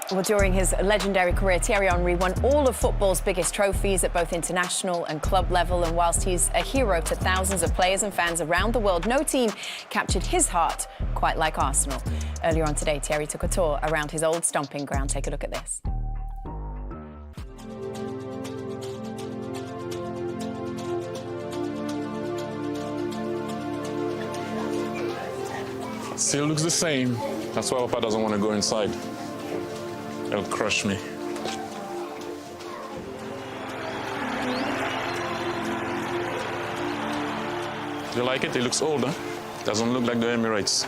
Well, during his legendary career, Thierry Henry won all of football's biggest trophies at both international and club level. And whilst he's a hero to thousands of players and fans around the world, no team captured his heart quite like Arsenal. Earlier on today, Thierry took a tour around his old stomping ground. Take a look at this. Still looks the same. That's why Papa doesn't want to go inside. It'll crush me. Do you like it? It looks old, huh? Doesn't look like the Emirates.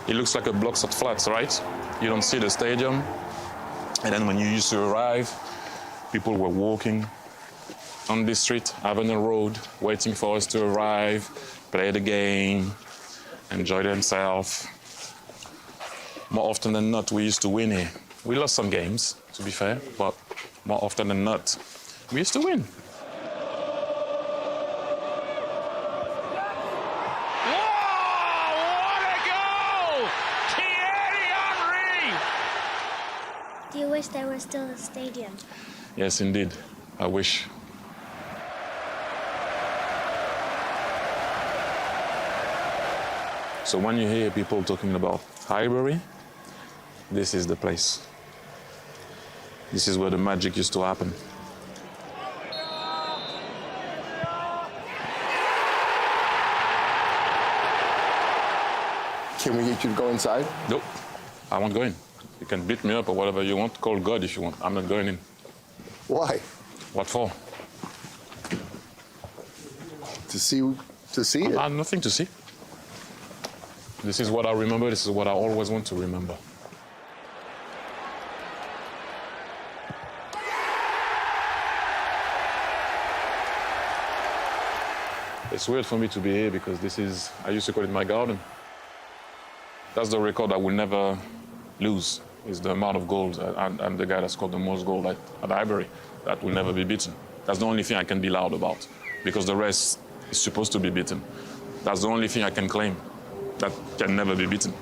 It looks like a blocks of flats, right? You don't see the stadium. And then when you used to arrive, people were walking on this street, Avenue Road, waiting for us to arrive, play the game, enjoy themselves. More often than not, we used to win here. We lost some games, to be fair, but more often than not, we used to win. Whoa! What a goal! Thierry Henry! Do you wish there was still a stadium? Yes, indeed. I wish. So when you hear people talking about Highbury, this is the place. This is where the magic used to happen. Can we get you to go inside? Nope, I won't go in. You can beat me up or whatever you want, call God if you want. I'm not going in. Why? What for? To see it? I have nothing to see. This is what I remember, this is what I always want to remember. It's weird for me to be here because this is, I used to call it my garden. That's the record I will never lose, is the amount of goals. I'm the guy that scored the most goals at Highbury. That will never be beaten. That's the only thing I can be loud about because the rest is supposed to be beaten. That's the only thing I can claim that can never be beaten.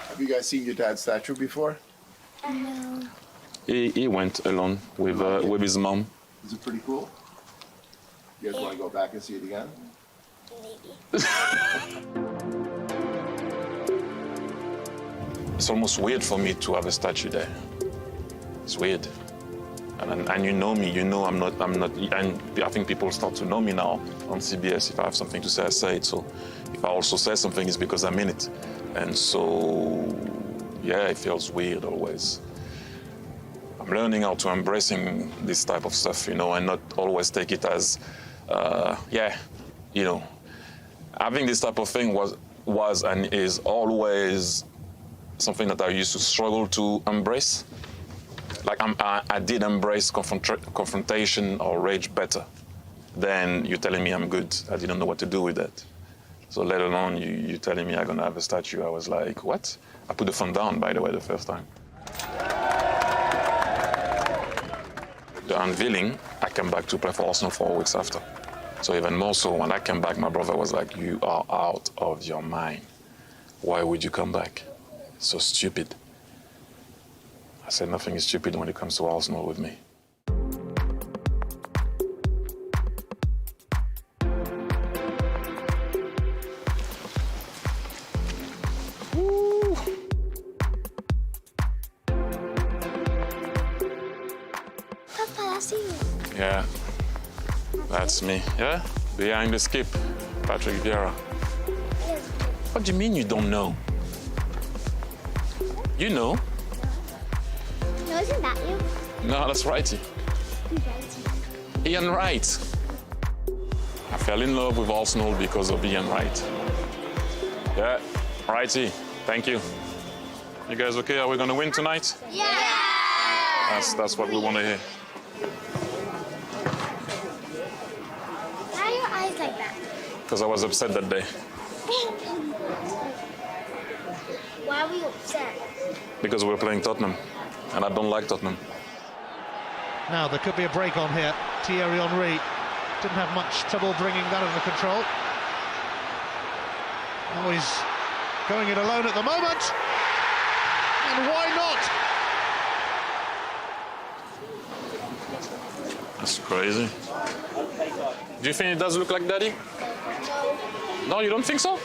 Have you guys seen your dad's statue before? No. He went alone with his mom. Is it pretty cool? You guys want to go back and see it again? Maybe. It's almost weird for me to have a statue there. It's weird. And you know me, you know I'm not, and I think people start to know me now on CBS. If I have something to say, I say it. So if I also say something, it's because I mean it. And so, yeah, it feels weird always. I'm learning how to embracing this type of stuff, you know, and not always take it as, yeah, you know. Having this type of thing was and is always something that I used to struggle to embrace. Like I did embrace confrontation or rage better than you telling me I'm good. I didn't know what to do with that. So let alone you telling me I'm gonna have a statue. I was like, what? I put the phone down, by the way, the first time. The Unveiling, I came back to play for Arsenal 4 weeks after. So even more so, when I came back, my brother was like, you are out of your mind. Why would you come back? So stupid. I said nothing is stupid when it comes to Arsenal with me. Woo. Papa, that's you. Yeah, that's me. Yeah, behind the skip, Patrick Vieira. What do you mean you don't know? You know. No, isn't that you? No, that's Righty. Who's Righty? Ian Wright. I fell in love with Arsenal because of Ian Wright. Yeah, Righty, thank you. You guys okay? Are we gonna win tonight? Yeah! That's what we want to hear. Why are your eyes like that? Because I was upset that day. Why were you upset? Because we were playing Tottenham, and I don't like Tottenham. Now, there could be a break on here. Thierry Henry didn't have much trouble bringing that under control. Now he's going it alone at the moment. And why not? That's crazy. Do you think it does look like Daddy? No, you don't think so?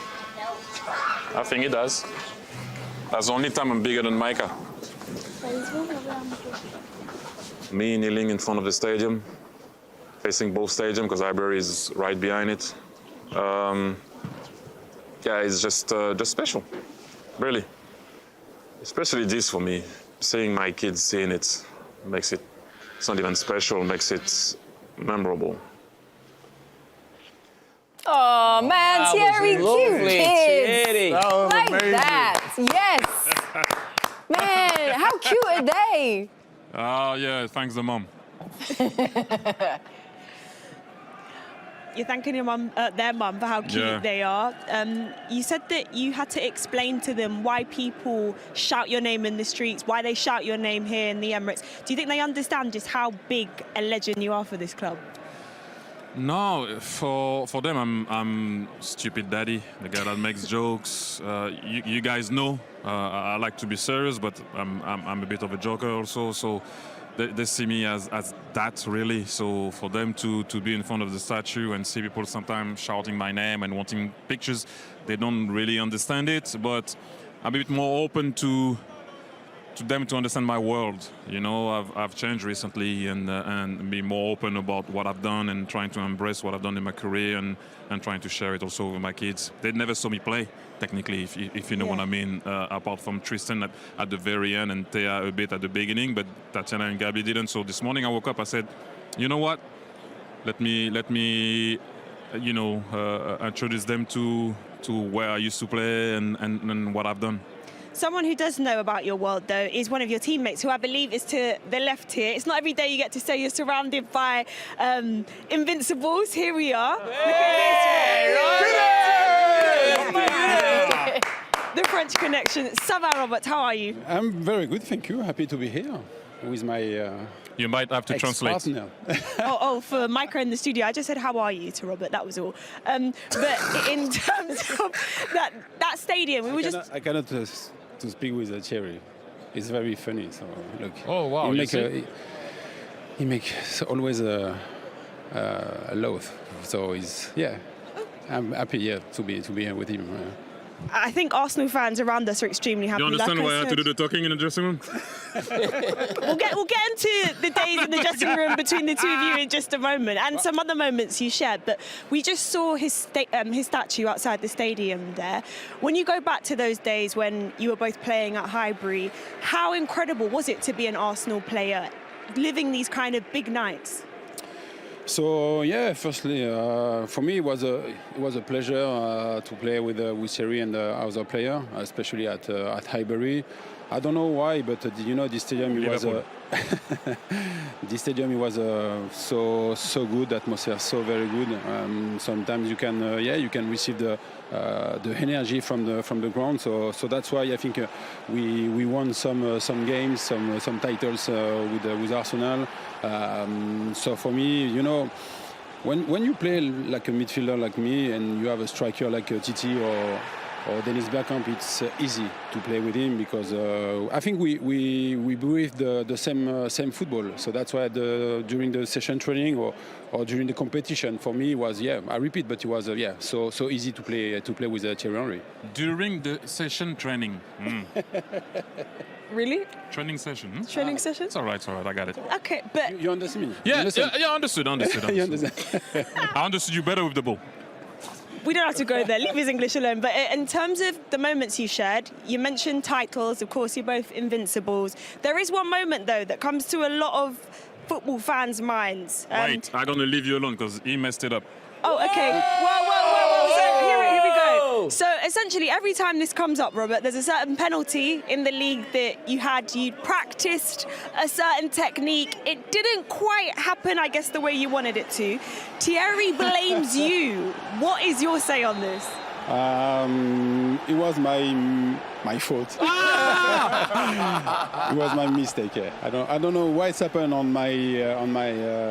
I think it does. That's the only time I'm bigger than Micah. Me kneeling in front of the stadium, facing both stadiums because Highbury is right behind it. Yeah, it's just special, really. Especially this for me. Seeing my kids seeing it makes it, it's not even special, makes it memorable. Oh man, Thierry, cute kids. Thierry. That was Like amazing. that, yes. Man, how cute are they? Yeah, thanks the mom. You're thanking your mum, their mum for how cute they are. You said that you had to explain to them why people shout your name in the streets, why they shout your name here in the Emirates. Do you think they understand just how big a legend you are for this club? No, for them, I'm stupid daddy, the guy that makes jokes. You guys know I like to be serious, but I'm a bit of a joker also. So they see me as that really. So for them to be in front of the statue and see people sometimes shouting my name and wanting pictures, they don't really understand it. But I'm a bit more open to them to understand my world. You know, I've changed recently and be more open about what I've done and trying to embrace what I've done in my career and trying to share it also with my kids. They never saw me play, technically, if you know what I mean, apart from Tristan at the very end and Thea a bit at the beginning, but Tatiana and Gabby didn't. So this morning I woke up, I said, you know what? Let me you know, introduce them to where I used to play and what I've done. Someone who does know about your world, though, is one of your teammates, who I believe is to the left here. It's not every day you get to say you're surrounded by invincibles. Here we are. Hey, The French connection. Ça va, Robert? How are you? I'm very good, thank you. Happy to be here with my You might have to translate. ex-partner. For Micah in the studio, I just said, how are you to Robert? That was all. But in terms of that stadium, we were just... I cannot to speak with Thierry. It's very funny. So look. Oh wow! He makes always a laugh. So I'm happy to be here with him. I think Arsenal fans around us are extremely happy. You understand like why I had to do the talking in the dressing room? We'll get into the days in the dressing room between the two of you in just a moment, and some other moments you shared. But we just saw his statue outside the stadium there. When you go back to those days when you were both playing at Highbury, how incredible was it to be an Arsenal player, living these kind of big nights? So firstly, for me it was a pleasure to play with Thierry and the other player, especially at Highbury. I don't know why, but this stadium it was so good, atmosphere so very good. Sometimes you can receive the energy from the ground. So that's why I think we won some games, some titles with Arsenal. So for me, when you play like a midfielder like me and you have a striker like Titi or Dennis Bergkamp, it's easy to play with him because I think we breathe the same football. So that's why during the session training or during the competition, for me it was I repeat, but it was so easy to play with Thierry Henry. During the session training. Really? Training session. Training session? It's all right. I got it. Okay, but You understand me? Yeah, understood. understood. You understand? I understood you better with the ball. we don't have to go there. Leave his English alone. But in terms of the moments you shared, you mentioned titles. Of course, you're both invincibles. There is one moment, though, that comes to a lot of football fans' minds. Wait, I'm going to leave you alone because he messed it up. Oh, okay. Whoa. So here we go. So essentially, every time this comes up, Robert, there's a certain penalty in the league that you practiced a certain technique. It didn't quite happen, I guess, the way you wanted it to. Thierry blames you. What is your say on this? It was my fault. It was my mistake. Yeah. I don't know why it's happened on my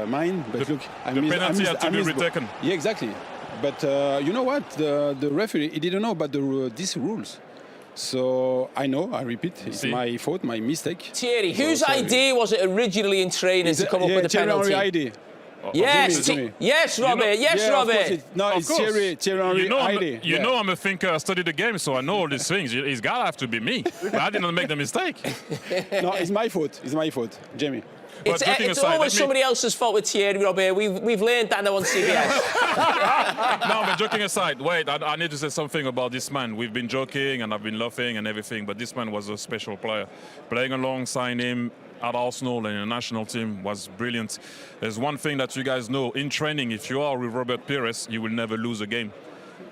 mind, but look, the penalty had to be retaken. Yeah, exactly. But you know what? The referee, he didn't know about these rules. So I know, I repeat, it's my fault, my mistake. Thierry, whose idea was it originally in training to come up with the Thierry penalty? Henry idea. Yes, Jimmy. yes, Robert. Yes, Yeah, Robert. It's Thierry Henry idea. You know I'm a thinker. I studied the game, so I know all these things. It's gotta have to be me. But I did not make the mistake. No, it's my fault. It's my fault, Jamie. It's always somebody else's fault with Thierry, Robert. We've learned that now on CBS. No, but joking aside, wait, I need to say something about this man. We've been joking and I've been laughing and everything, but this man was a special player. Playing alongside him at Arsenal and in the national team was brilliant. There's one thing that you guys know, in training, if you are with Robert Pires, you will never lose a game.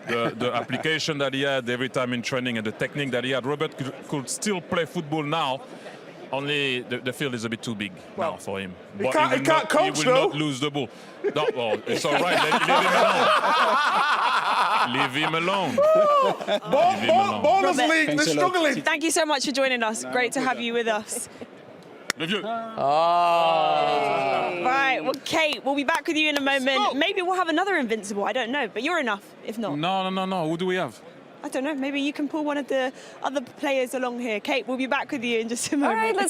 The application that he had every time in training and the technique that he had, Robert could still play football now. Only the field is a bit too big now for him. He can't coach, he will not lose the ball. No, well, it's all right. Leave him alone. Ballers League, they're struggling. Thank you so much for joining us. Great to have you with us. Review. Right, well, Kate, we'll be back with you in a moment. Stop. Maybe we'll have another Invincible. I don't know, but you're enough, if not. No. Who do we have? I don't know. Maybe you can pull one of the other players along here. Kate, we'll be back with you in just a moment. All right, let's